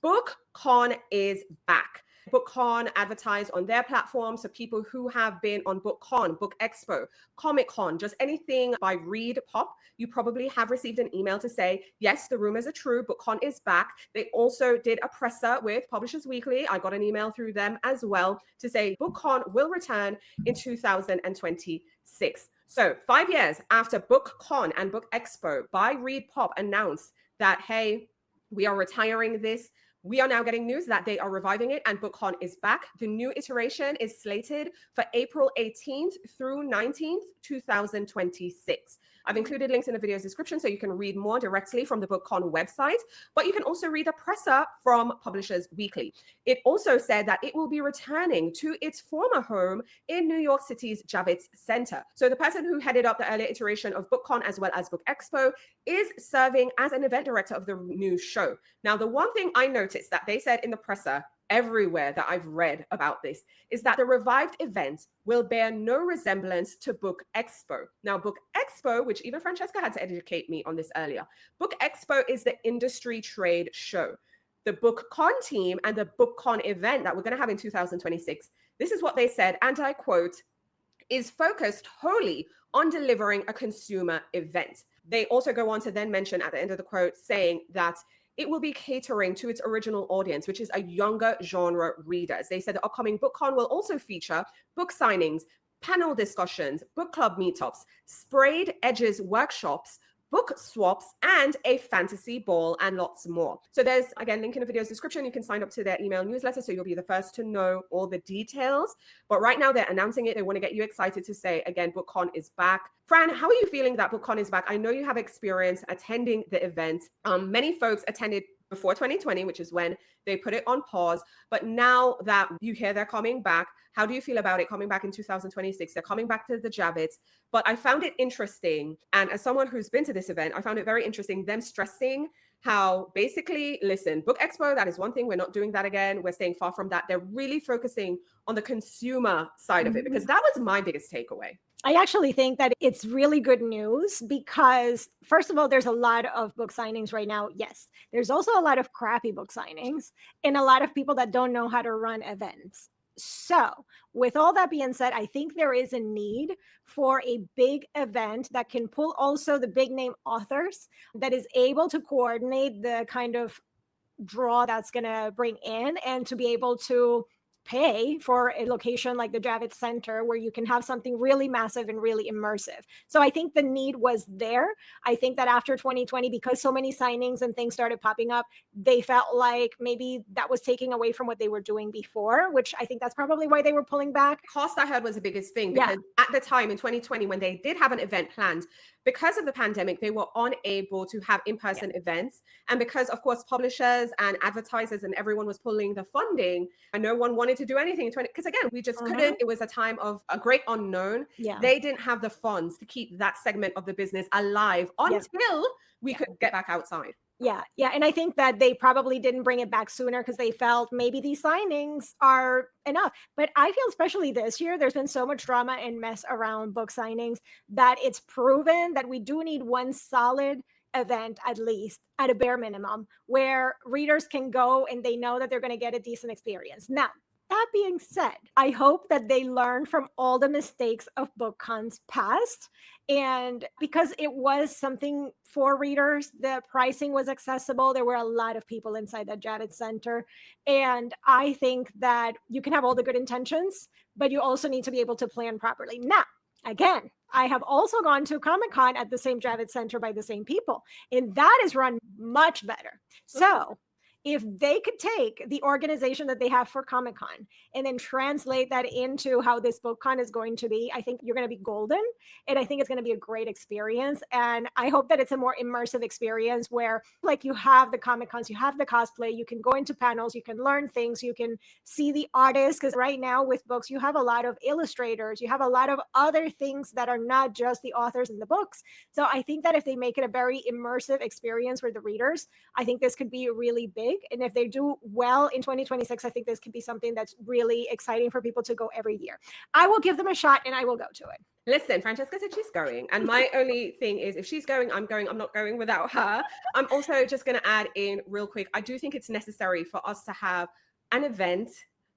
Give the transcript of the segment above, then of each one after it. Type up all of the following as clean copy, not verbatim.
BookCon is back. BookCon advertised on their platform. So people who have been on BookCon, Book Expo, ComicCon, just anything by Read Pop, you probably have received an email to say, yes, the rumors are true. BookCon is back. They also did a presser with Publishers Weekly. I got an email through them as well to say BookCon will return in 2026. So 5 years after BookCon and Book Expo by Read Pop announced that, hey, we are retiring this, we are now getting news that they are reviving it and BookCon is back. The new iteration is slated for April 18th through 19th, 2026. I've included links in the video's description so you can read more directly from the BookCon website, but you can also read a presser from Publishers Weekly. It also said that it will be returning to its former home in New York City's Javits Center. So the person who headed up the earlier iteration of BookCon as well as Book Expo is serving as an event director of the new show. Now, the one thing I noticed that they said in the presser everywhere that I've read about this is that the revived event will bear no resemblance to Book Expo. Now, Book Expo, which even Francesca had to educate me on this earlier, Book Expo is the industry trade show. The BookCon team and the BookCon event that we're going to have in 2026, this is what they said, and I quote, is focused wholly on delivering a consumer event. They also go on to then mention at the end of the quote saying that it will be catering to its original audience, which is a younger genre readers. They said the upcoming BookCon will also feature book signings, panel discussions, book club meetups, sprayed edges workshops, book swaps, and a fantasy ball, and lots more. So there's, again, link in the video's description. You can sign up to their email newsletter so you'll be the first to know all the details. But right now they're announcing it. They want to get you excited to say, again, BookCon is back. Fran, how are you feeling that BookCon is back? I know you have experience attending the event. Many folks attended before 2020, which is when they put it on pause. But now that you hear they're coming back, how do you feel about it coming back in 2026? They're coming back to the Javits. But I found it interesting. And as someone who's been to this event, I found it very interesting, them stressing how basically, listen, Book Expo, that is one thing. We're not doing that again. We're staying far from that. They're really focusing on the consumer side of it, because that was my biggest takeaway. I actually think that it's really good news because, first of all, there's a lot of book signings right now. Yes, there's also a lot of crappy book signings and a lot of people that don't know how to run events. So with all that being said, I think there is a need for a big event that can pull also the big name authors, that is able to coordinate the kind of draw that's going to bring in, and to be able to pay for a location like the Javits Center where you can have something really massive and really immersive. So I think the need was there. I think that after 2020, because so many signings and things started popping up, they felt like maybe that was taking away from what they were doing before, which I think that's probably why they were pulling back. Cost, I heard, was the biggest thing, because at the time in 2020, when they did have an event planned, because of the pandemic, they were unable to have in-person events. And because, of course, publishers and advertisers and everyone was pulling the funding, and no one wanted to do anything, because again, we just couldn't. It was a time of a great unknown. They didn't have the funds to keep that segment of the business alive until we could get back outside. Yeah. And I think that they probably didn't bring it back sooner because they felt maybe these signings are enough. But I feel especially this year, there's been so much drama and mess around book signings that it's proven that we do need one solid event, at least at a bare minimum, where readers can go and they know that they're going to get a decent experience. Now, that being said, I hope that they learn from all the mistakes of BookCon's past. And because it was something for readers, the pricing was accessible. There were a lot of people inside that Javits Center. And I think that you can have all the good intentions, but you also need to be able to plan properly. Now, again, I have also gone to ComicCon at the same Javits Center by the same people, and that is run much better. So if they could take the organization that they have for ComicCon and then translate that into how this BookCon is going to be, I think you're going to be golden. And I think it's going to be a great experience. And I hope that it's a more immersive experience where, like, you have the Comic-Cons, you have the cosplay, you can go into panels, you can learn things, you can see the artists. Because right now with books, you have a lot of illustrators, you have a lot of other things that are not just the authors in the books. So I think that if they make it a very immersive experience for the readers, I think this could be really big. big. And if they do well in 2026, I think this could be something that's really exciting for people to go every year. I will give them a shot and I will go to it. Listen, Francesca said she's going. And my only thing is, if she's going, I'm going. I'm not going without her. I'm also just going to add in real quick. I do think it's necessary for us to have an event.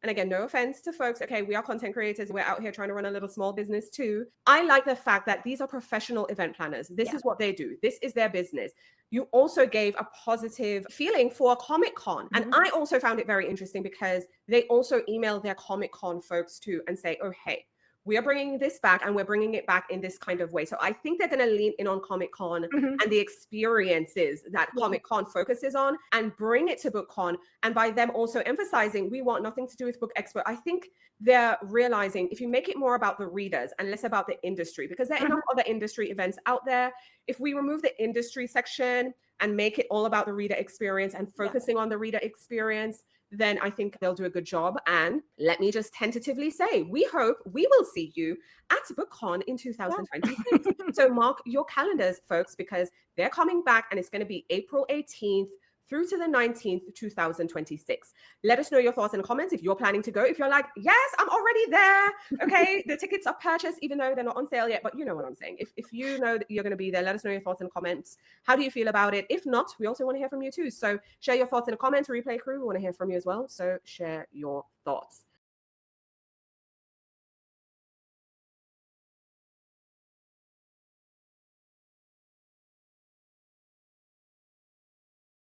And again, no offense to folks. Okay, we are content creators. We're out here trying to run a little small business too. I like the fact that these are professional event planners. This is what they do. This is their business. You also gave a positive feeling for ComicCon. And I also found it very interesting because they also emailed their ComicCon folks too and say, oh, hey, we are bringing this back and we're bringing it back in this kind of way. So I think they're going to lean in on ComicCon and the experiences that ComicCon focuses on and bring it to BookCon. And by them also emphasizing, we want nothing to do with Book Expo. I think they're realizing if you make it more about the readers and less about the industry, because there are enough other industry events out there. If we remove the industry section and make it all about the reader experience and focusing on the reader experience, then I think they'll do a good job. And let me just tentatively say, we hope we will see you at BookCon in 2026. So mark your calendars, folks, because they're coming back and it's going to be April 18th through to the 19th, 2026. Let us know your thoughts in the comments if you're planning to go. If you're like, yes, I'm already there. Okay, the tickets are purchased, even though they're not on sale yet, but you know what I'm saying. If you know that you're going to be there, let us know your thoughts in the comments. How do you feel about it? If not, we also want to hear from you too. So share your thoughts in the comments. Replay crew, we want to hear from you as well. So share your thoughts.